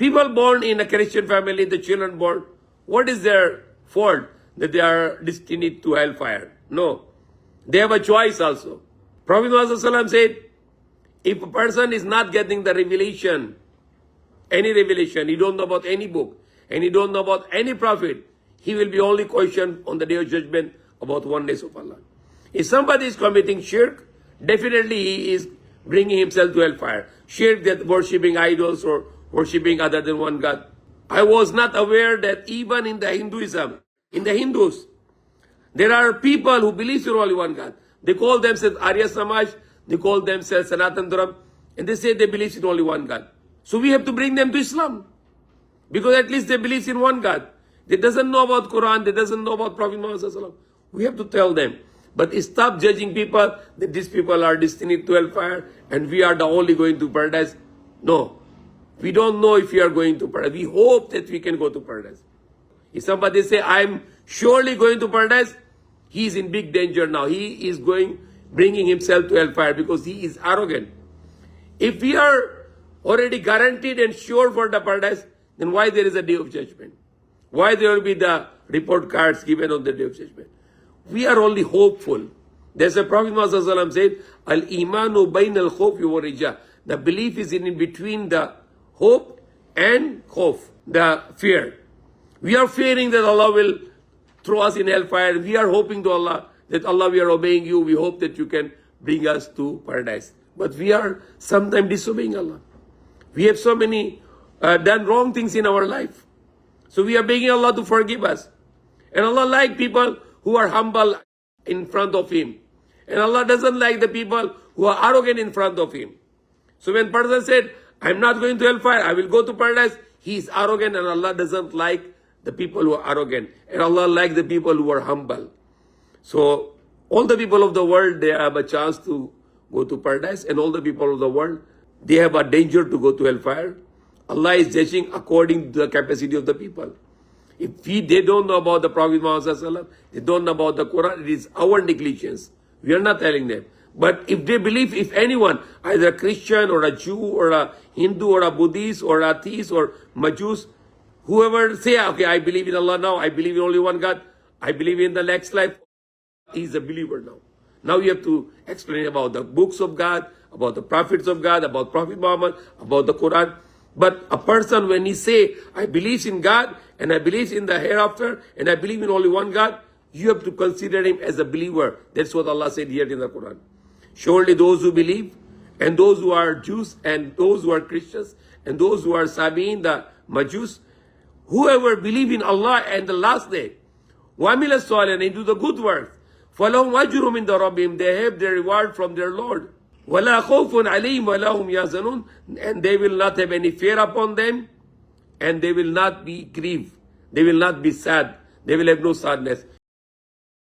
People born in a Christian family, the children born, what is their fault that they are destined to hellfire? No. They have a choice also. Prophet Muhammad said, if a person is not getting the revelation, any revelation, he don't know about any book, and he don't know about any prophet, he will be only questioned on the day of judgment about oneness of Allah. If somebody is committing shirk, definitely he is bringing himself to hellfire. Shirk, that worshipping idols or worshipping other than one God. I was not aware that even in the Hinduism, in the Hindus, there are people who believe in only one God. They call themselves Arya Samaj, they call themselves Sanatan Dharam, and they say they believe in only one God. So we have to bring them to Islam, because at least they believe in one God. They doesn't know about Quran, they doesn't know about Prophet Muhammad Sallallahu Alaihi Wasallam. We have to tell them. But stop judging people that these people are destined to hellfire and we are the only going to paradise. No. We don't know if we are going to paradise. We hope that we can go to paradise. If somebody say, I'm surely going to paradise, he is in big danger now. He is bringing himself to hellfire because he is arrogant. If we are already guaranteed and sure for the paradise, then why there is a day of judgment? Why there will be the report cards given on the day of judgment? We are only hopeful. There's a Prophet Muhammad said, Al-imanu bayn al-khawf wa rija. The belief is in between the hope and khawf, the fear. We are fearing that Allah will throw us in hellfire. We are hoping to Allah that Allah, we are obeying you. We hope that you can bring us to paradise. But we are sometimes disobeying Allah. We have so many done wrong things in our life. So we are begging Allah to forgive us. And Allah like people who are humble in front of Him. And Allah doesn't like the people who are arrogant in front of Him. So when person said, I'm not going to hellfire, I will go to paradise, he is arrogant, and Allah doesn't like the people who are arrogant. And Allah likes the people who are humble. So all the people of the world, they have a chance to go to paradise, and all the people of the world, they have a danger to go to hellfire. Allah is judging according to the capacity of the people. If they don't know about the Prophet Muhammad, they don't know about the Quran, it is our negligence. We are not telling them. But if they believe, if anyone, either a Christian or a Jew or a Hindu or a Buddhist or a atheist or Majus, whoever say, okay, I believe in Allah now, I believe in only one God, I believe in the next life, he is a believer now. Now you have to explain about the books of God, about the prophets of God, about Prophet Muhammad, about the Quran. But a person, when he say, I believe in God, and I believe in the hereafter, and I believe in only one God, you have to consider him as a believer. That's what Allah said here in the Quran. Surely those who believe, and those who are Jews, and those who are Christians, and those who are Sabiin, the Majus, whoever believe in Allah and the last day, وَعَمِلَ الصَّالِحَاتِ, and do the good works, فَلَهُمْ أَجْرٌ مِنْ رَبِّهِمْ, they have their reward from their Lord. وَلَا خَوْفٌ عَلَيْهِمْ وَلَا هُمْ يَحْزَنُونَ, and they will not have any fear upon them, and they will not be grieved. They will not be sad. They will have no sadness.